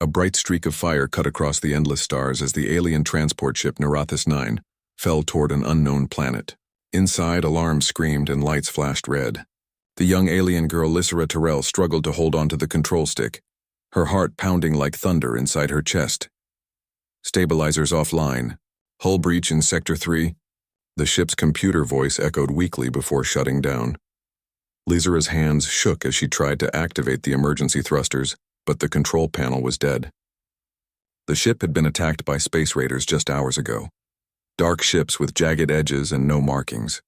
A bright streak of fire cut across the endless stars as the alien transport ship Narathis 9 fell toward an unknown planet. Inside, alarms screamed and lights flashed red. The young alien girl Lysera Terrell struggled to hold onto the control stick, her heart pounding like thunder inside her chest. Stabilizers offline. Hull breach in Sector 3. The ship's computer voice echoed weakly before shutting down. Lysera's hands shook as she tried to activate the emergency thrusters, but the control panel was dead. The ship had been attacked by space raiders just hours ago. Dark ships with jagged edges and no markings.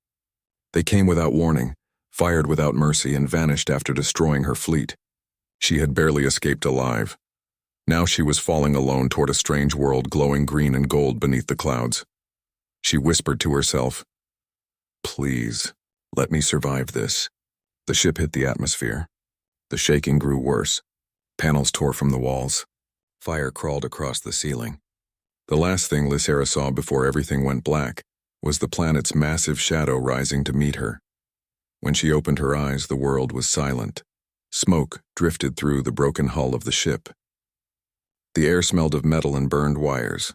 They came without warning, fired without mercy, and vanished after destroying her fleet. She had barely escaped alive. Now she was falling alone toward a strange world glowing green and gold beneath the clouds. She whispered to herself, "Please, let me survive this." The ship hit the atmosphere. The shaking grew worse. Panels tore from the walls. Fire crawled across the ceiling. The last thing Lysera saw before everything went black was the planet's massive shadow rising to meet her. When she opened her eyes, the world was silent. Smoke drifted through the broken hull of the ship. The air smelled of metal and burned wires.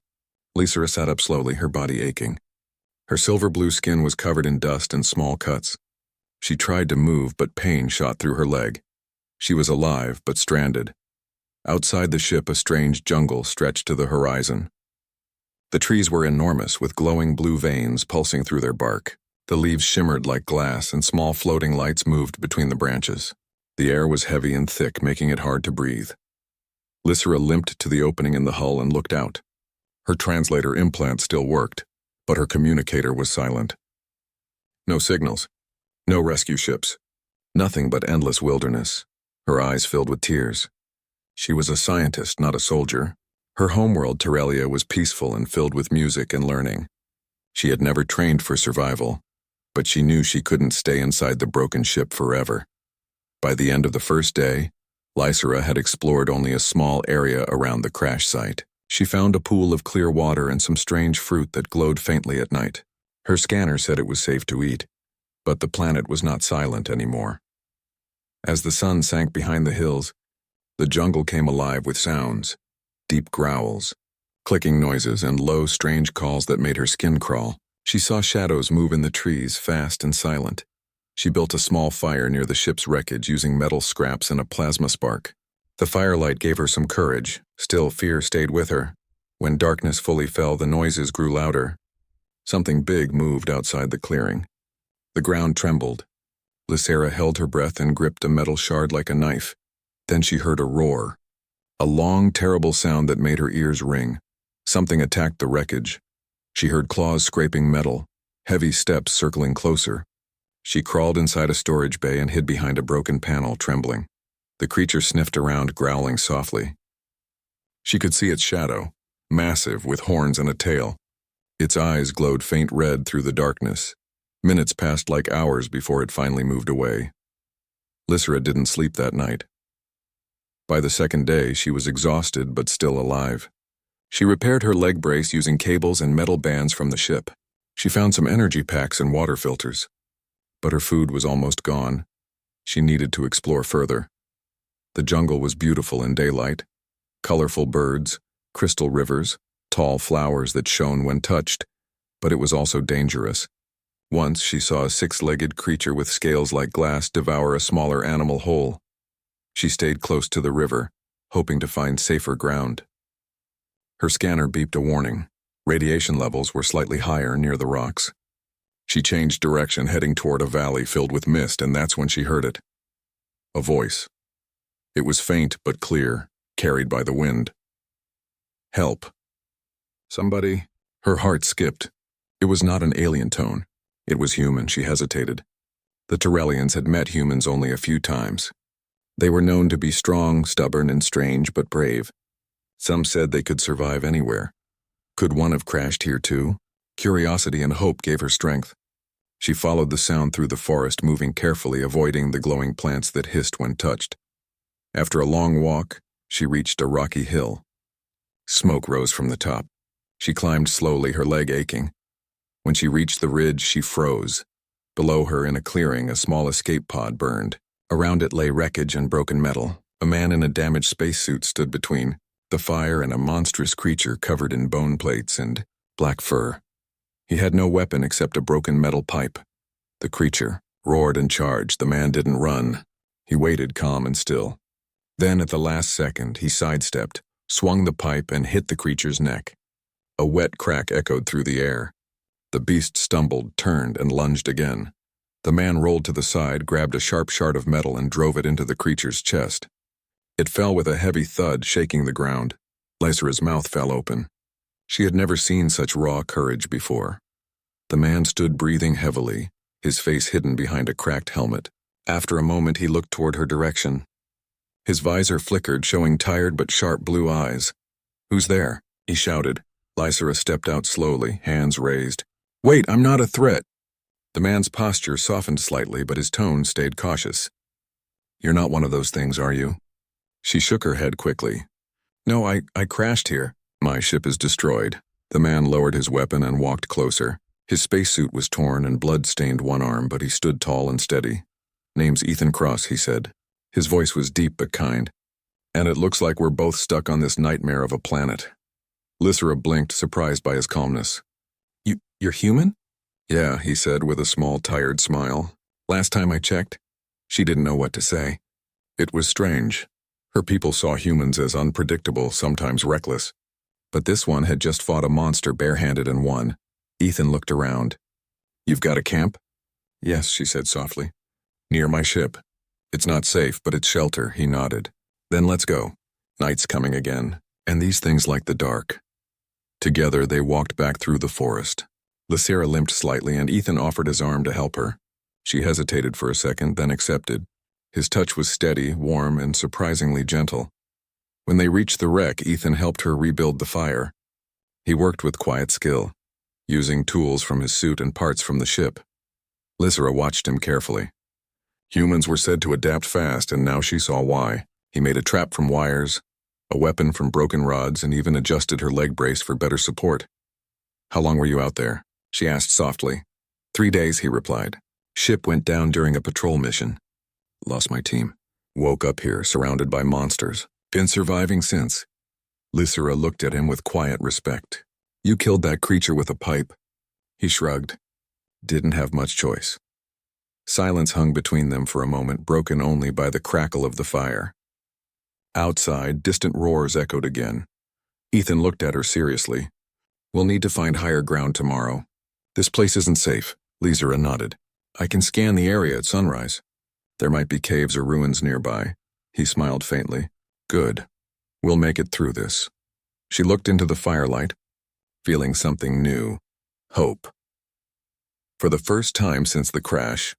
Lysera sat up slowly, her body aching. Her silver-blue skin was covered in dust and small cuts. She tried to move, but pain shot through her leg. She was alive, but stranded. Outside the ship, a strange jungle stretched to the horizon. The trees were enormous, with glowing blue veins pulsing through their bark. The leaves shimmered like glass, and small floating lights moved between the branches. The air was heavy and thick, making it hard to breathe. Lysera limped to the opening in the hull and looked out. Her translator implant still worked, but her communicator was silent. No signals. No rescue ships. Nothing but endless wilderness. Her eyes filled with tears. She was a scientist, not a soldier. Her homeworld, Terrelia, was peaceful and filled with music and learning. She had never trained for survival, but she knew she couldn't stay inside the broken ship forever. By the end of the first day, Lysera had explored only a small area around the crash site. She found a pool of clear water and some strange fruit that glowed faintly at night. Her scanner said it was safe to eat, but the planet was not silent anymore. As the sun sank behind the hills, the jungle came alive with sounds, deep growls, clicking noises, and low, strange calls that made her skin crawl. She saw shadows move in the trees, fast and silent. She built a small fire near the ship's wreckage using metal scraps and a plasma spark. The firelight gave her some courage, still fear stayed with her. When darkness fully fell, the noises grew louder. Something big moved outside the clearing. The ground trembled. Lysera held her breath and gripped a metal shard like a knife. Then she heard a roar. A long, terrible sound that made her ears ring. Something attacked the wreckage. She heard claws scraping metal, heavy steps circling closer. She crawled inside a storage bay and hid behind a broken panel, trembling. The creature sniffed around, growling softly. She could see its shadow, massive, with horns and a tail. Its eyes glowed faint red through the darkness. Minutes passed like hours before it finally moved away. Lysera didn't sleep that night. By the second day, she was exhausted but still alive. She repaired her leg brace using cables and metal bands from the ship. She found some energy packs and water filters. But her food was almost gone. She needed to explore further. The jungle was beautiful in daylight. Colorful birds, crystal rivers, tall flowers that shone when touched, but it was also dangerous. Once she saw a six-legged creature with scales like glass devour a smaller animal whole. She stayed close to the river, hoping to find safer ground. Her scanner beeped a warning. Radiation levels were slightly higher near the rocks. She changed direction, heading toward a valley filled with mist, and that's when she heard it. A voice. It was faint but clear, carried by the wind. Help. Somebody. Her heart skipped. It was not an alien tone. It was human. She hesitated. The Terrellians had met humans only a few times. They were known to be strong, stubborn, and strange, but brave. Some said they could survive anywhere. Could one have crashed here too? Curiosity and hope gave her strength. She followed the sound through the forest, moving carefully, avoiding the glowing plants that hissed when touched. After a long walk, she reached a rocky hill. Smoke rose from the top. She climbed slowly, her leg aching. When she reached the ridge, she froze. Below her, in a clearing, a small escape pod burned. Around it lay wreckage and broken metal. A man in a damaged spacesuit stood between. the fire and a monstrous creature covered in bone plates and black fur. He had no weapon except a broken metal pipe. The creature roared and charged. The man didn't run. He waited calm and still. Then, at the last second, he sidestepped, swung the pipe, and hit the creature's neck. A wet crack echoed through the air. The beast stumbled, turned, and lunged again. The man rolled to the side, grabbed a sharp shard of metal, and drove it into the creature's chest. It fell with a heavy thud, shaking the ground. Lysera's mouth fell open. She had never seen such raw courage before. The man stood breathing heavily, his face hidden behind a cracked helmet. After a moment, he looked toward her direction. His visor flickered, showing tired but sharp blue eyes. "Who's there?" he shouted. Lysera stepped out slowly, hands raised. "Wait, I'm not a threat." The man's posture softened slightly, but his tone stayed cautious. "You're not one of those things, are you?" She shook her head quickly. "No, I crashed here. My ship is destroyed." The man lowered his weapon and walked closer. His spacesuit was torn and blood-stained one arm, but he stood tall and steady. "Name's Ethan Cross," he said. His voice was deep but kind. "And it looks like we're both stuck on this nightmare of a planet." Lysera blinked, surprised by his calmness. You're human?" "Yeah," he said with a small, tired smile. "Last time I checked." She didn't know what to say. It was strange. Her people saw humans as unpredictable, sometimes reckless. But this one had just fought a monster barehanded and won. Ethan looked around. "You've got a camp?" "Yes," she said softly. "Near my ship. It's not safe, but it's shelter," he nodded. "Then let's go. Night's coming again, and these things like the dark." Together they walked back through the forest. Lysera limped slightly, and Ethan offered his arm to help her. She hesitated for a second, then accepted. His touch was steady, warm, and surprisingly gentle. When they reached the wreck, Ethan helped her rebuild the fire. He worked with quiet skill, using tools from his suit and parts from the ship. Lysera watched him carefully. Humans were said to adapt fast, and now she saw why. He made a trap from wires, a weapon from broken rods, and even adjusted her leg brace for better support. "How long were you out there?" she asked softly. 3 days, he replied. "Ship went down during a patrol mission. Lost my team. Woke up here, surrounded by monsters. Been surviving since." Lysera looked at him with quiet respect. "You killed that creature with a pipe." He shrugged. "Didn't have much choice." Silence hung between them for a moment, broken only by the crackle of the fire. Outside, distant roars echoed again. Ethan looked at her seriously. "We'll need to find higher ground tomorrow." "This place isn't safe," Lysera nodded. "I can scan the area at sunrise. There might be caves or ruins nearby." He smiled faintly. "Good. We'll make it through this." She looked into the firelight, feeling something new. Hope. For the first time since the crash,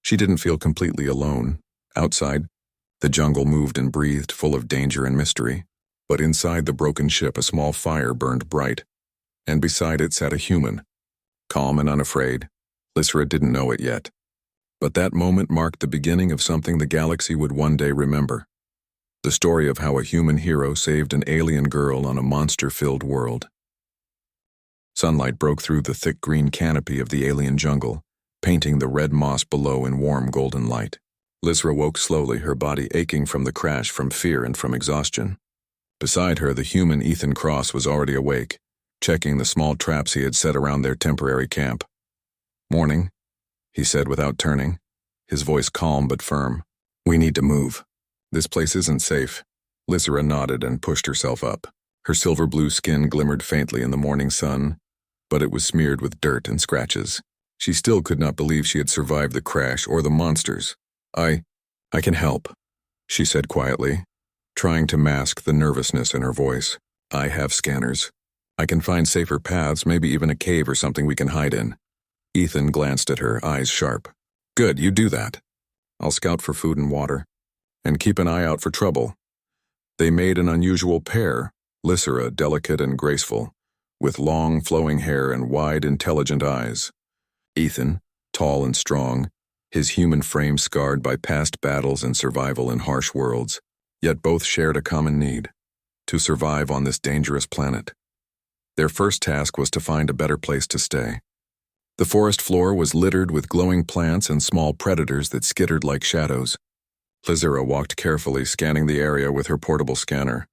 she didn't feel completely alone. Outside, the jungle moved and breathed, full of danger and mystery. But inside the broken ship, a small fire burned bright, and beside it sat a human, calm and unafraid. Lysera didn't know it yet. But that moment marked the beginning of something the galaxy would one day remember. The story of how a human hero saved an alien girl on a monster-filled world. Sunlight broke through the thick green canopy of the alien jungle, painting the red moss below in warm golden light. Lysera woke slowly, her body aching from the crash, from fear and from exhaustion. Beside her, the human Ethan Cross was already awake, checking the small traps he had set around their temporary camp. "Morning," he said without turning, his voice calm but firm. "We need to move. This place isn't safe." Lysera nodded and pushed herself up. Her silver-blue skin glimmered faintly in the morning sun, but it was smeared with dirt and scratches. She still could not believe she had survived the crash or the monsters. I can help," she said quietly, trying to mask the nervousness in her voice. "I have scanners. I can find safer paths, maybe even a cave or something we can hide in." Ethan glanced at her, eyes sharp. "Good, you do that. I'll scout for food and water, and keep an eye out for trouble." They made an unusual pair, Lysera delicate and graceful, with long, flowing hair and wide, intelligent eyes. Ethan, tall and strong, his human frame scarred by past battles and survival in harsh worlds, yet both shared a common need: to survive on this dangerous planet. Their first task was to find a better place to stay. The forest floor was littered with glowing plants and small predators that skittered like shadows. Lysera walked carefully, scanning the area with her portable scanner.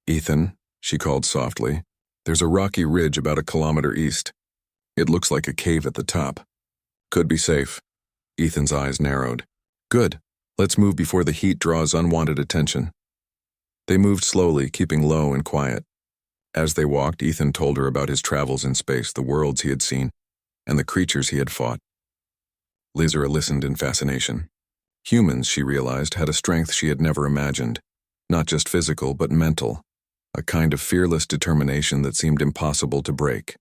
Ethan, she called softly, there's a rocky ridge about a kilometer east. It looks like a cave at the top. Could be safe. Ethan's eyes narrowed. Good. Let's move before the heat draws unwanted attention. They moved slowly, keeping low and quiet. As they walked, Ethan told her about his travels in space, the worlds he had seen, and the creatures he had fought. Lizra listened in fascination. Humans, she realized, had a strength she had never imagined, not just physical but mental, a kind of fearless determination that seemed impossible to break.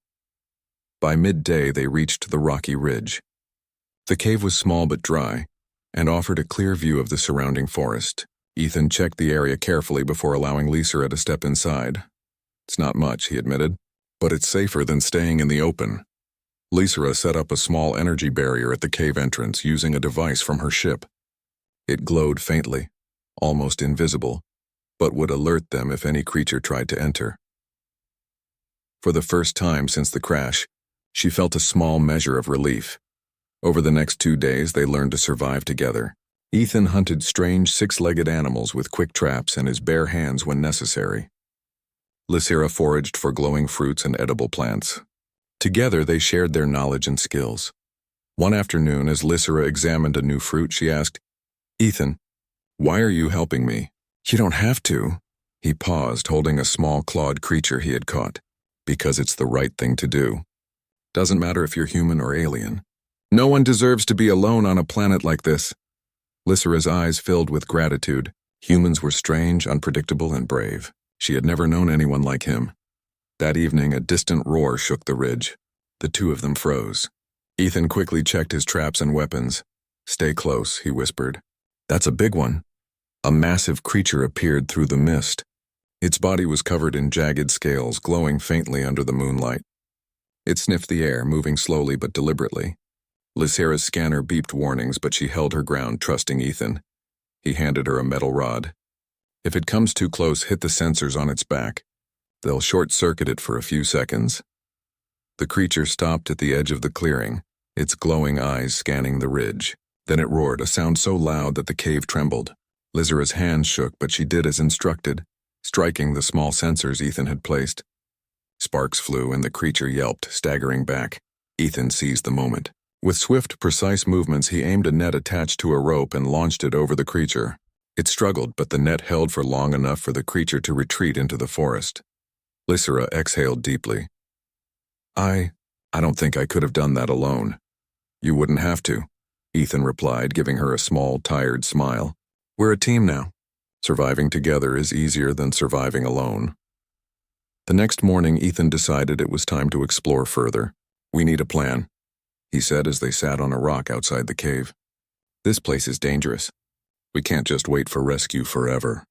By midday, they reached the rocky ridge. The cave was small but dry, and offered a clear view of the surrounding forest. Ethan checked the area carefully before allowing Lizra to step inside. It's not much, he admitted, but it's safer than staying in the open. Lizra set up a small energy barrier at the cave entrance using a device from her ship. It glowed faintly, almost invisible, but would alert them if any creature tried to enter. For the first time since the crash, she felt a small measure of relief. Over the next 2 days, they learned to survive together. Ethan hunted strange six-legged animals with quick traps and his bare hands when necessary. Lizra foraged for glowing fruits and edible plants. Together, they shared their knowledge and skills. One afternoon, as Lizra examined a new fruit, she asked, Ethan, why are you helping me? You don't have to. He paused, holding a small clawed creature he had caught. Because it's the right thing to do. Doesn't matter if you're human or alien. No one deserves to be alone on a planet like this. Lizra's eyes filled with gratitude. Humans were strange, unpredictable, and brave. She had never known anyone like him. That evening, a distant roar shook the ridge. The two of them froze. Ethan quickly checked his traps and weapons. Stay close, he whispered. That's a big one. A massive creature appeared through the mist. Its body was covered in jagged scales, glowing faintly under the moonlight. It sniffed the air, moving slowly but deliberately. Lizra's scanner beeped warnings, but she held her ground, trusting Ethan. He handed her a metal rod. If it comes too close, hit the sensors on its back. They'll short-circuit it for a few seconds. The creature stopped at the edge of the clearing, its glowing eyes scanning the ridge. Then it roared, a sound so loud that the cave trembled. Lizra's hands shook, but she did as instructed, striking the small sensors Ethan had placed. Sparks flew and the creature yelped, staggering back. Ethan seized the moment. With swift, precise movements, he aimed a net attached to a rope and launched it over the creature. It struggled, but the net held for long enough for the creature to retreat into the forest. Lizra exhaled deeply. I don't think I could have done that alone. You wouldn't have to, Ethan replied, giving her a small, tired smile. We're a team now. Surviving together is easier than surviving alone. The next morning, Ethan decided it was time to explore further. We need a plan, he said as they sat on a rock outside the cave. This place is dangerous. We can't just wait for rescue forever.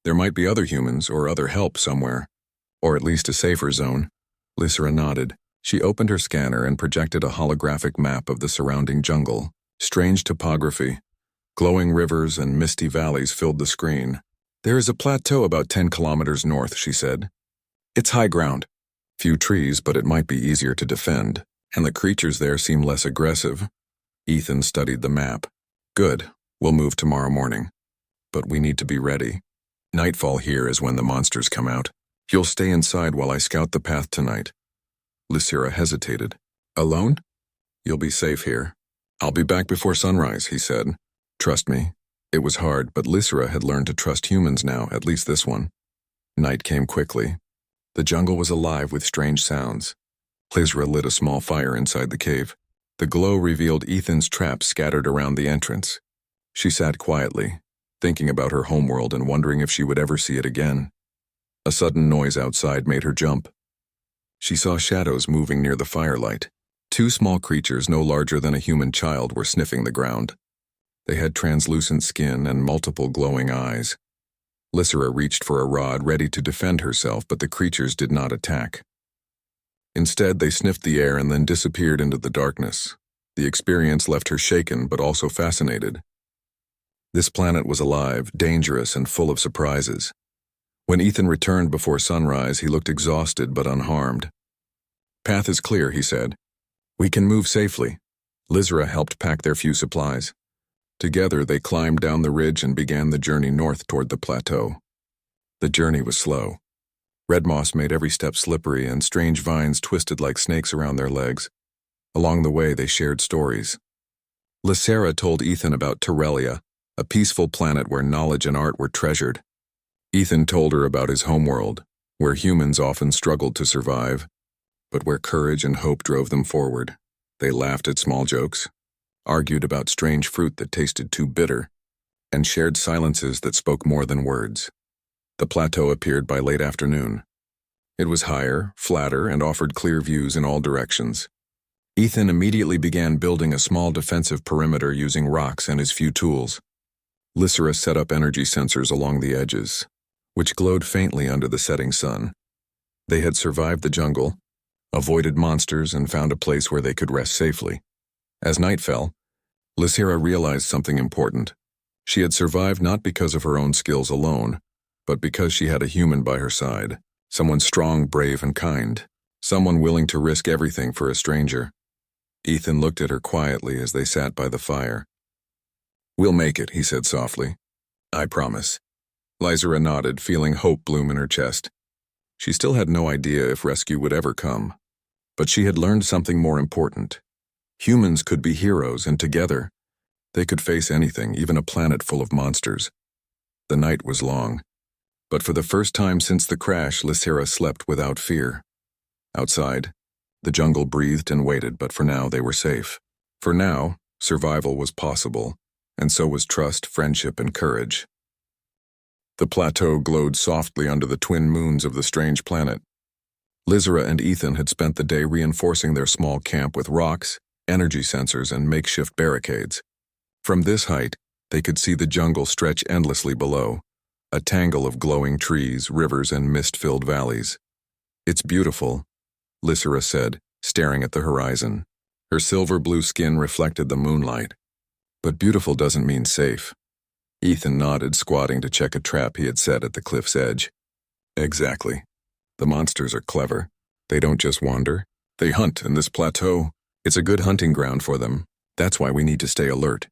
There might be other humans or other help somewhere, or at least a safer zone. Lizra nodded. She opened her scanner and projected a holographic map of the surrounding jungle. Strange topography. Glowing rivers and misty valleys filled the screen. There is a plateau about 10 kilometers north, she said. It's high ground. Few trees, but it might be easier to defend, and the creatures there seem less aggressive. Ethan studied the map. Good, we'll move tomorrow morning. But we need to be ready. Nightfall here is when the monsters come out. You'll stay inside while I scout the path tonight. Lizra hesitated. Alone? You'll be safe here. I'll be back before sunrise, he said. Trust me. It was hard, but Lizra had learned to trust humans now, at least this one. Night came quickly. The jungle was alive with strange sounds. Lizra lit a small fire inside the cave. The glow revealed Ethan's traps scattered around the entrance. She sat quietly, thinking about her homeworld and wondering if she would ever see it again. A sudden noise outside made her jump. She saw shadows moving near the firelight. 2 small creatures no larger than a human child were sniffing the ground. They had translucent skin and multiple glowing eyes. Lizra reached for a rod, ready to defend herself, but the creatures did not attack. Instead, they sniffed the air and then disappeared into the darkness. The experience left her shaken, but also fascinated. This planet was alive, dangerous, and full of surprises. When Ethan returned before sunrise, he looked exhausted but unharmed. Path is clear, he said. We can move safely. Lizra helped pack their few supplies. Together, they climbed down the ridge and began the journey north toward the plateau. The journey was slow. Red moss made every step slippery, and strange vines twisted like snakes around their legs. Along the way, they shared stories. Lysera told Ethan about Terrelia, a peaceful planet where knowledge and art were treasured. Ethan told her about his homeworld, where humans often struggled to survive, but where courage and hope drove them forward. They laughed at small jokes, argued about strange fruit that tasted too bitter, and shared silences that spoke more than words. The plateau appeared by late afternoon. It was higher, flatter, and offered clear views in all directions. Ethan immediately began building a small defensive perimeter using rocks and his few tools. Lysera set up energy sensors along the edges, which glowed faintly under the setting sun. They had survived the jungle, avoided monsters, and found a place where they could rest safely. As night fell, Lysera realized something important. She had survived not because of her own skills alone, but because she had a human by her side, someone strong, brave, and kind, someone willing to risk everything for a stranger. Ethan looked at her quietly as they sat by the fire. "We'll make it," he said softly. "I promise." Lysera nodded, feeling hope bloom in her chest. She still had no idea if rescue would ever come, but she had learned something more important. Humans could be heroes, and together, they could face anything, even a planet full of monsters. The night was long, but for the first time since the crash, Lysera slept without fear. Outside, the jungle breathed and waited, but for now they were safe. For now, survival was possible, and so was trust, friendship, and courage. The plateau glowed softly under the twin moons of the strange planet. Lysera and Ethan had spent the day reinforcing their small camp with rocks, energy sensors, and makeshift barricades. From this height, they could see the jungle stretch endlessly below, a tangle of glowing trees, rivers, and mist-filled valleys. "It's beautiful," Lysera said, staring at the horizon. Her silver-blue skin reflected the moonlight. "But beautiful doesn't mean safe." Ethan nodded, squatting to check a trap he had set at the cliff's edge. "Exactly. The monsters are clever. They don't just wander. They hunt, and this plateau, it's a good hunting ground for them. That's why we need to stay alert."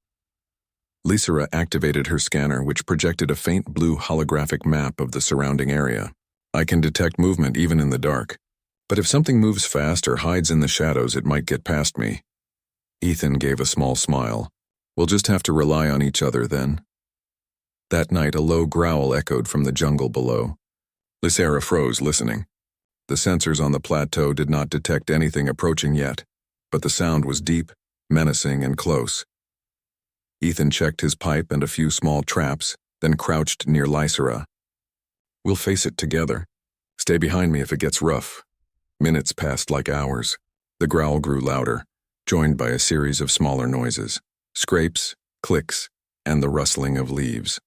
Lysera activated her scanner, which projected a faint blue holographic map of the surrounding area. "I can detect movement even in the dark. But if something moves fast or hides in the shadows, it might get past me." Ethan gave a small smile. "We'll just have to rely on each other then." That night, a low growl echoed from the jungle below. Lysera froze, listening. The sensors on the plateau did not detect anything approaching yet, but the sound was deep, menacing, and close. Ethan checked his pipe and a few small traps, then crouched near Lysera. "We'll face it together. Stay behind me if it gets rough." Minutes passed like hours. The growl grew louder, joined by a series of smaller noises, scrapes, clicks, and the rustling of leaves.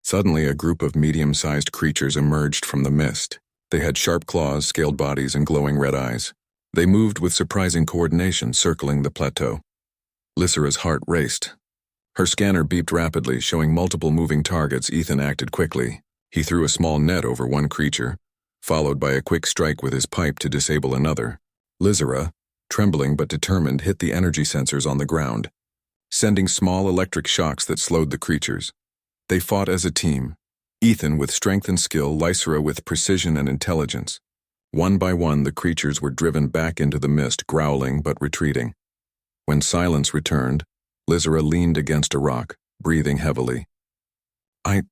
Suddenly, a group of medium-sized creatures emerged from the mist. They had sharp claws, scaled bodies, and glowing red eyes. They moved with surprising coordination, circling the plateau. Lysera's heart raced. Her scanner beeped rapidly, showing multiple moving targets. Ethan acted quickly. He threw a small net over one creature, followed by a quick strike with his pipe to disable another. Lysera, trembling but determined, hit the energy sensors on the ground, sending small electric shocks that slowed the creatures. They fought as a team, Ethan with strength and skill, Lysera with precision and intelligence. One by one, the creatures were driven back into the mist, growling but retreating. When silence returned, Lysera leaned against a rock, breathing heavily. I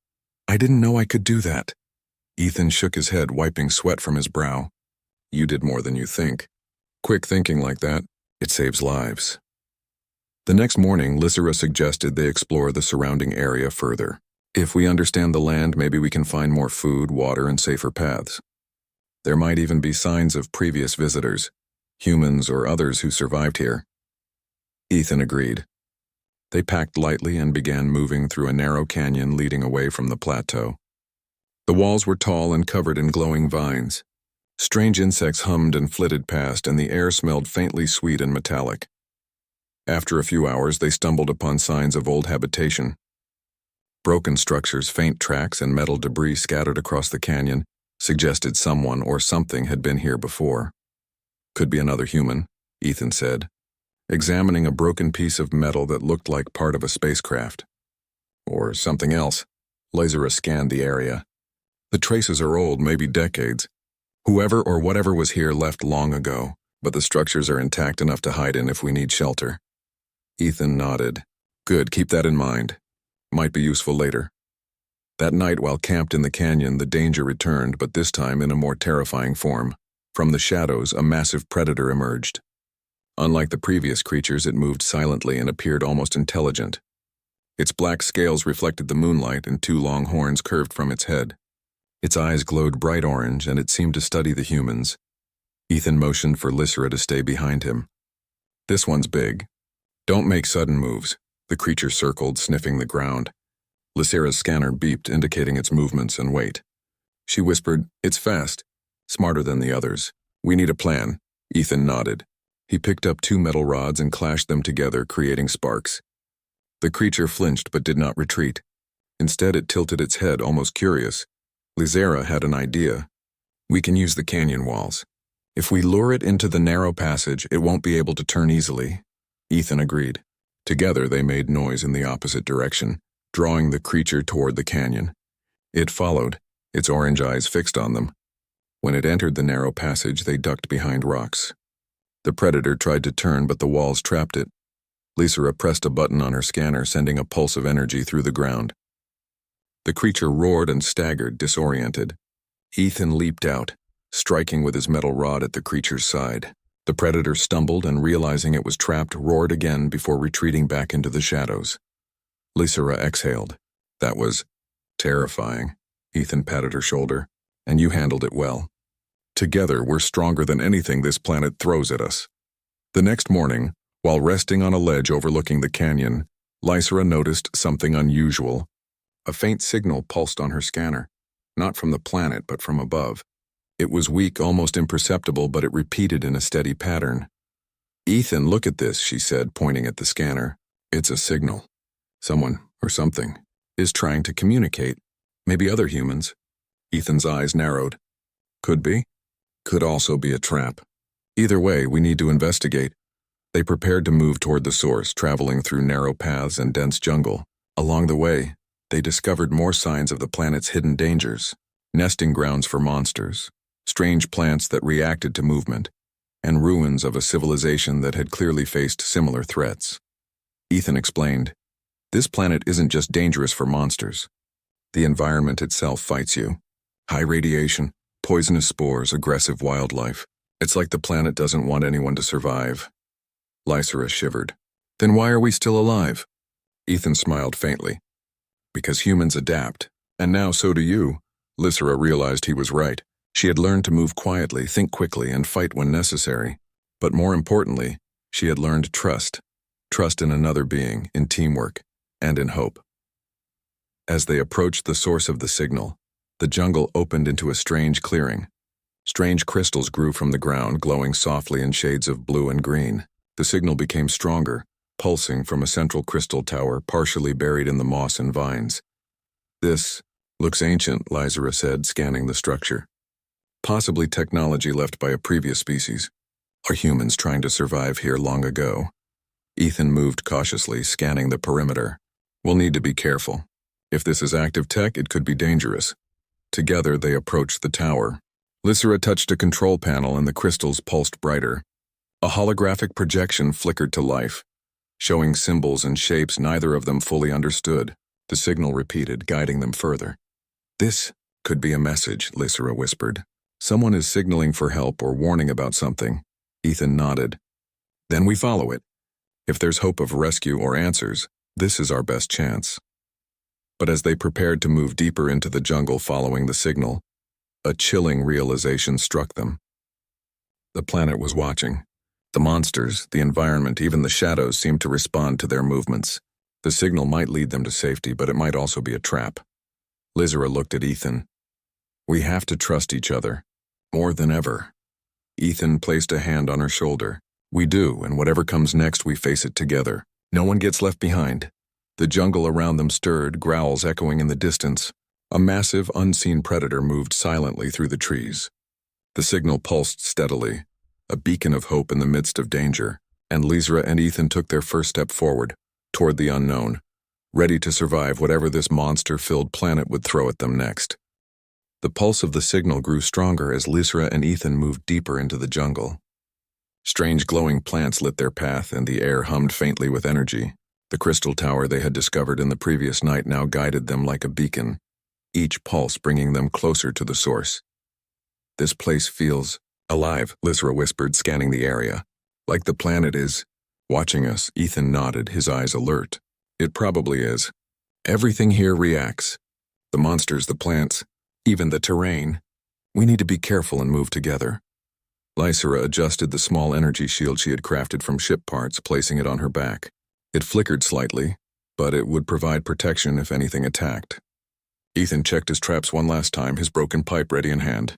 didn't know I could do that." Ethan shook his head, wiping sweat from his brow. "You did more than you think. Quick thinking like that, it saves lives." The next morning, Lysera suggested they explore the surrounding area further. "If we understand the land, maybe we can find more food, water, and safer paths. There might even be signs of previous visitors, humans or others who survived here." Ethan agreed. They packed lightly and began moving through a narrow canyon leading away from the plateau. The walls were tall and covered in glowing vines. Strange insects hummed and flitted past, and the air smelled faintly sweet and metallic. After a few hours, they stumbled upon signs of old habitation. Broken structures, faint tracks, and metal debris scattered across the canyon suggested someone or something had been here before. "Could be another human," Ethan said, examining a broken piece of metal that looked like part of a spacecraft. "Or something else." Lysera scanned the area. The traces are old, maybe decades. Whoever or whatever was here left long ago, but the structures are intact enough to hide in if we need shelter. Ethan nodded. Good, keep that in mind. Might be useful later. That night, while camped in the canyon, the danger returned, but this time in a more terrifying form. From the shadows, a massive predator emerged. Unlike the previous creatures, it moved silently and appeared almost intelligent. Its black scales reflected the moonlight, and two long horns curved from its head. Its eyes glowed bright orange, and it seemed to study the humans. Ethan motioned for Lysera to stay behind him. This one's big. Don't make sudden moves. The creature circled, sniffing the ground. Lysera's scanner beeped, indicating its movements and weight. She whispered, "It's fast. Smarter than the others. We need a plan." Ethan nodded. He picked up two metal rods and clashed them together, creating sparks. The creature flinched but did not retreat. Instead, it tilted its head, almost curious. Lysera had an idea. "We can use the canyon walls. If we lure it into the narrow passage, it won't be able to turn easily." Ethan agreed. Together, they made noise in the opposite direction, drawing the creature toward the canyon. It followed, its orange eyes fixed on them. When it entered the narrow passage, they ducked behind rocks. The predator tried to turn, but the walls trapped it. Lysera pressed a button on her scanner, sending a pulse of energy through the ground. The creature roared and staggered, disoriented. Ethan leaped out, striking with his metal rod at the creature's side. The predator stumbled and, realizing it was trapped, roared again before retreating back into the shadows. Lysera exhaled. "That was terrifying." Ethan patted her shoulder. "And you handled it well. Together, we're stronger than anything this planet throws at us." The next morning, while resting on a ledge overlooking the canyon, Lysera noticed something unusual. A faint signal pulsed on her scanner, not from the planet but from above. It was weak, almost imperceptible, but it repeated in a steady pattern. "Ethan, look at this," she said, pointing at the scanner. "It's a signal. Someone, or something, is trying to communicate. Maybe other humans." Ethan's eyes narrowed. "Could be. Could also be a trap. Either way, we need to investigate." They prepared to move toward the source, traveling through narrow paths and dense jungle. Along the way, they discovered more signs of the planet's hidden dangers, nesting grounds for monsters, strange plants that reacted to movement, and ruins of a civilization that had clearly faced similar threats. Ethan explained, "This planet isn't just dangerous for monsters. The environment itself fights you. High radiation, poisonous spores, aggressive wildlife. It's like the planet doesn't want anyone to survive." Lysera shivered. "Then why are we still alive?" Ethan smiled faintly. "Because humans adapt, and now so do you." Lysera realized he was right. She had learned to move quietly, think quickly, and fight when necessary. But more importantly, she had learned trust. Trust in another being, in teamwork, and in hope. As they approached the source of the signal, the jungle opened into a strange clearing. Strange crystals grew from the ground, glowing softly in shades of blue and green. The signal became stronger, pulsing from a central crystal tower partially buried in the moss and vines. "This looks ancient," Lysera said, scanning the structure. "Possibly technology left by a previous species. Are humans trying to survive here long ago?" Ethan moved cautiously, scanning the perimeter. "We'll need to be careful. If this is active tech, it could be dangerous." Together, they approached the tower. Lysera touched a control panel and the crystals pulsed brighter. A holographic projection flickered to life, showing symbols and shapes neither of them fully understood. The signal repeated, guiding them further. "This could be a message," Lysera whispered. "Someone is signaling for help or warning about something." Ethan nodded. "Then we follow it. If there's hope of rescue or answers, this is our best chance." But as they prepared to move deeper into the jungle following the signal, a chilling realization struck them. The planet was watching. The monsters, the environment, even the shadows seemed to respond to their movements. The signal might lead them to safety, but it might also be a trap. Lysera looked at Ethan. "We have to trust each other, more than ever." Ethan placed a hand on her shoulder. "We do, and whatever comes next, we face it together. No one gets left behind." The jungle around them stirred, growls echoing in the distance. A massive, unseen predator moved silently through the trees. The signal pulsed steadily, a beacon of hope in the midst of danger, and Lysera and Ethan took their first step forward, toward the unknown, ready to survive whatever this monster-filled planet would throw at them next. The pulse of the signal grew stronger as Lysra and Ethan moved deeper into the jungle. Strange glowing plants lit their path, and the air hummed faintly with energy. The crystal tower they had discovered in the previous night now guided them like a beacon, each pulse bringing them closer to the source. "This place feels alive," Lysra whispered, scanning the area. "Like the planet is watching us." Ethan nodded, his eyes alert. "It probably is. Everything here reacts. The monsters, the plants, even the terrain. We need to be careful and move together." Lysra adjusted the small energy shield she had crafted from ship parts, placing it on her back. It flickered slightly, but it would provide protection if anything attacked. Ethan checked his traps one last time, his broken pipe ready in hand.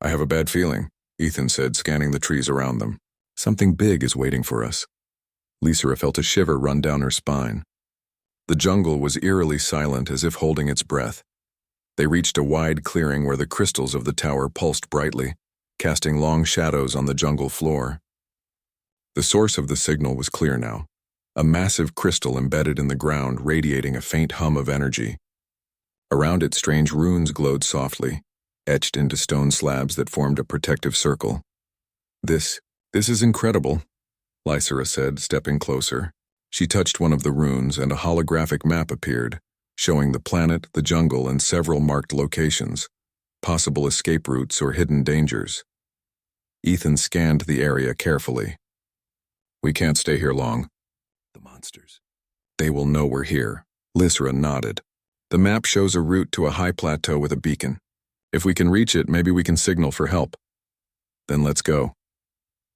"I have a bad feeling," Ethan said, scanning the trees around them. "Something big is waiting for us." Lysra felt a shiver run down her spine. The jungle was eerily silent, as if holding its breath. They reached a wide clearing where the crystals of the tower pulsed brightly, casting long shadows on the jungle floor. The source of the signal was clear now, a massive crystal embedded in the ground, radiating a faint hum of energy. Around it, strange runes glowed softly, etched into stone slabs that formed a protective circle. This is incredible," Lysra said, stepping closer. She touched one of the runes, and a holographic map appeared, showing the planet, the jungle, and several marked locations, possible escape routes or hidden dangers. Ethan scanned the area carefully. "We can't stay here long. The monsters. They will know we're here." Lysra nodded. "The map shows a route to a high plateau with a beacon. If we can reach it, maybe we can signal for help." "Then let's go,"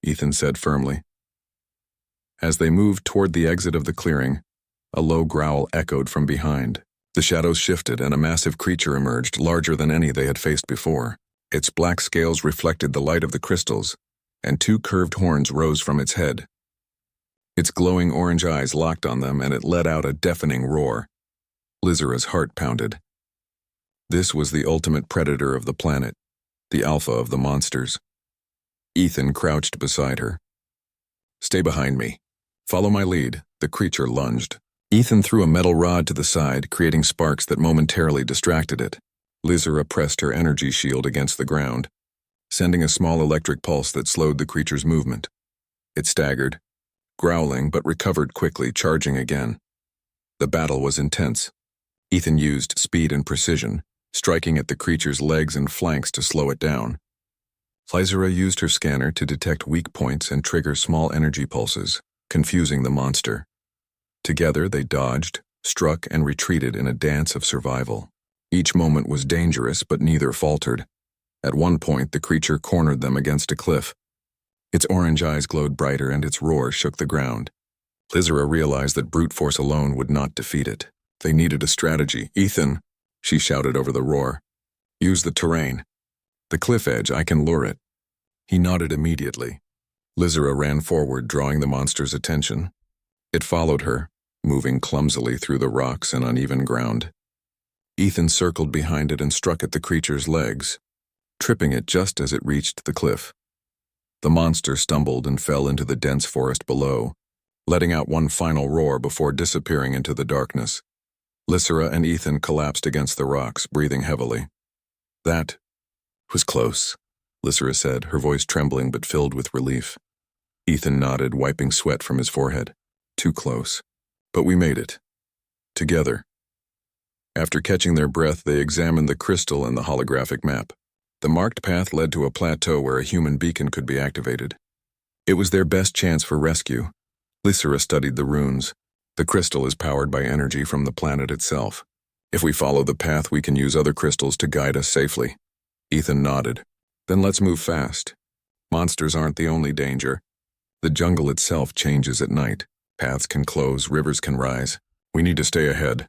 Ethan said firmly. As they moved toward the exit of the clearing, a low growl echoed from behind. The shadows shifted, and a massive creature emerged, larger than any they had faced before. Its black scales reflected the light of the crystals, and two curved horns rose from its head. Its glowing orange eyes locked on them, and it let out a deafening roar. Lysra's heart pounded. This was the ultimate predator of the planet, the alpha of the monsters. Ethan crouched beside her. "Stay behind me. Follow my lead." The creature lunged. Ethan threw a metal rod to the side, creating sparks that momentarily distracted it. Lysra pressed her energy shield against the ground, sending a small electric pulse that slowed the creature's movement. It staggered, growling, but recovered quickly, charging again. The battle was intense. Ethan used speed and precision, striking at the creature's legs and flanks to slow it down. Lysra used her scanner to detect weak points and trigger small energy pulses, confusing the monster. Together they dodged, struck, and retreated in a dance of survival. Each moment was dangerous, but neither faltered. At one point, the creature cornered them against a cliff. Its orange eyes glowed brighter, and its roar shook the ground. Lysra realized that brute force alone would not defeat it. They needed a strategy. "Ethan," she shouted over the roar, "use the terrain. The cliff edge, I can lure it." He nodded immediately. Lysra ran forward, drawing the monster's attention. It followed her, moving clumsily through the rocks and uneven ground. Ethan circled behind it and struck at the creature's legs, tripping it just as it reached the cliff. The monster stumbled and fell into the dense forest below, letting out one final roar before disappearing into the darkness. Lysra and Ethan collapsed against the rocks, breathing heavily. "That was close," Lysra said, her voice trembling but filled with relief. Ethan nodded, wiping sweat from his forehead. "Too close. But we made it. Together." After catching their breath, they examined the crystal and the holographic map. The marked path led to a plateau where a human beacon could be activated. It was their best chance for rescue. Lysra studied the runes. The crystal is powered by energy from the planet itself. If we follow the path, we can use other crystals to guide us safely. Ethan nodded. "Then let's move fast. Monsters aren't the only danger. The jungle itself changes at night. Paths can close, rivers can rise. We need to stay ahead."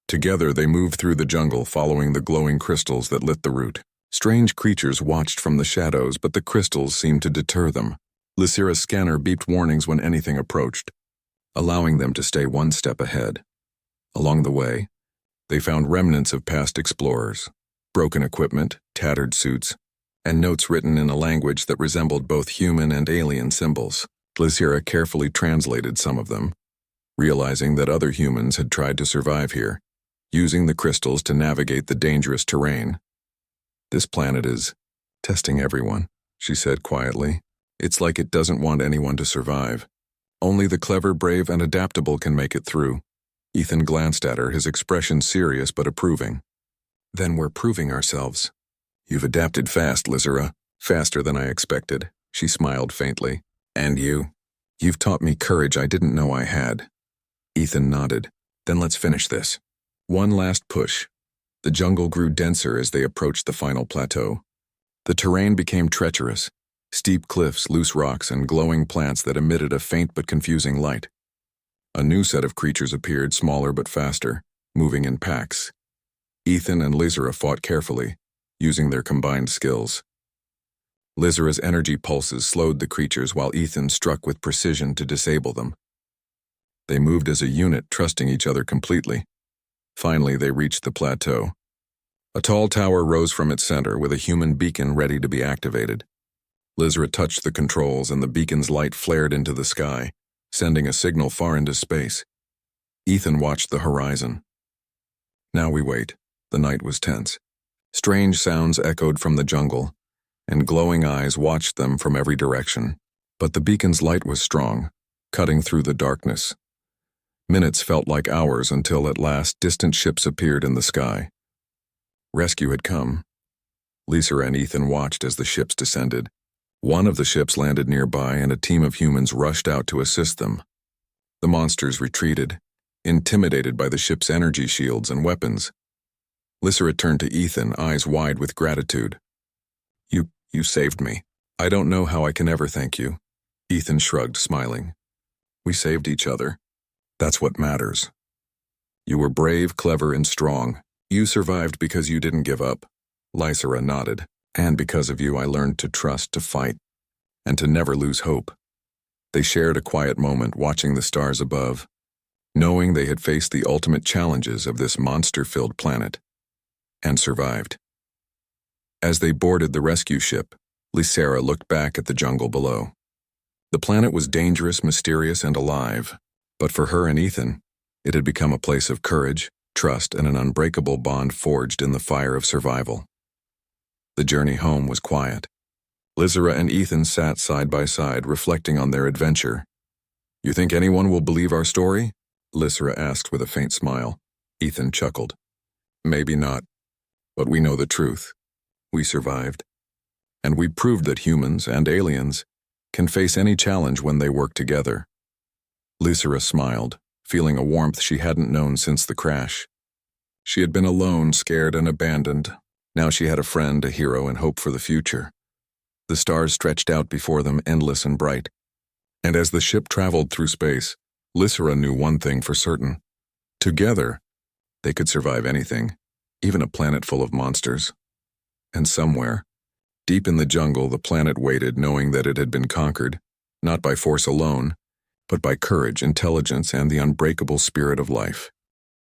Together, they moved through the jungle, following the glowing crystals that lit the route. Strange creatures watched from the shadows, but the crystals seemed to deter them. Lysra's scanner beeped warnings when anything approached, allowing them to stay one step ahead. Along the way, they found remnants of past explorers, broken equipment, tattered suits, and notes written in a language that resembled both human and alien symbols. Lysra carefully translated some of them, realizing that other humans had tried to survive here, using the crystals to navigate the dangerous terrain. This planet is testing everyone, she said quietly. It's like it doesn't want anyone to survive. Only the clever, brave, and adaptable can make it through. Ethan glanced at her, his expression serious but approving. Then we're proving ourselves. You've adapted fast, Lizera. Faster than I expected, she smiled faintly. And you? You've taught me courage I didn't know I had. Ethan nodded. Then let's finish this. One last push. The jungle grew denser as they approached the final plateau. The terrain became treacherous. Steep cliffs, loose rocks, and glowing plants that emitted a faint but confusing light. A new set of creatures appeared, smaller but faster, moving in packs. Ethan and Lizera fought carefully, using their combined skills. Lizera's energy pulses slowed the creatures while Ethan struck with precision to disable them. They moved as a unit, trusting each other completely. Finally, they reached the plateau. A tall tower rose from its center with a human beacon ready to be activated. Lizera touched the controls and the beacon's light flared into the sky, sending a signal far into space. Ethan watched the horizon. Now we wait. The night was tense. Strange sounds echoed from the jungle, and glowing eyes watched them from every direction. But the beacon's light was strong, cutting through the darkness. Minutes felt like hours until at last distant ships appeared in the sky. Rescue had come. Lizera and Ethan watched as the ships descended. One of the ships landed nearby and a team of humans rushed out to assist them. The monsters retreated, intimidated by the ship's energy shields and weapons. Lizera turned to Ethan, eyes wide with gratitude. You saved me. I don't know how I can ever thank you. Ethan shrugged, smiling. We saved each other. That's what matters. You were brave, clever, and strong. You survived because you didn't give up. Lizera nodded. And because of you, I learned to trust, to fight, and to never lose hope. They shared a quiet moment, watching the stars above, knowing they had faced the ultimate challenges of this monster-filled planet, and survived. As they boarded the rescue ship, Lizera looked back at the jungle below. The planet was dangerous, mysterious, and alive, but for her and Ethan, it had become a place of courage, trust, and an unbreakable bond forged in the fire of survival. The journey home was quiet. Lizera and Ethan sat side by side, reflecting on their adventure. You think anyone will believe our story? Lizera asked with a faint smile. Ethan chuckled. Maybe not, but we know the truth. We survived. And we proved that humans and aliens can face any challenge when they work together. Lizera smiled, feeling a warmth she hadn't known since the crash. She had been alone, scared, and abandoned. Now she had a friend, a hero, and hope for the future. The stars stretched out before them, endless and bright. And as the ship traveled through space, Lizera knew one thing for certain. Together, they could survive anything, even a planet full of monsters. And somewhere, deep in the jungle, the planet waited, knowing that it had been conquered, not by force alone, but by courage, intelligence, and the unbreakable spirit of life.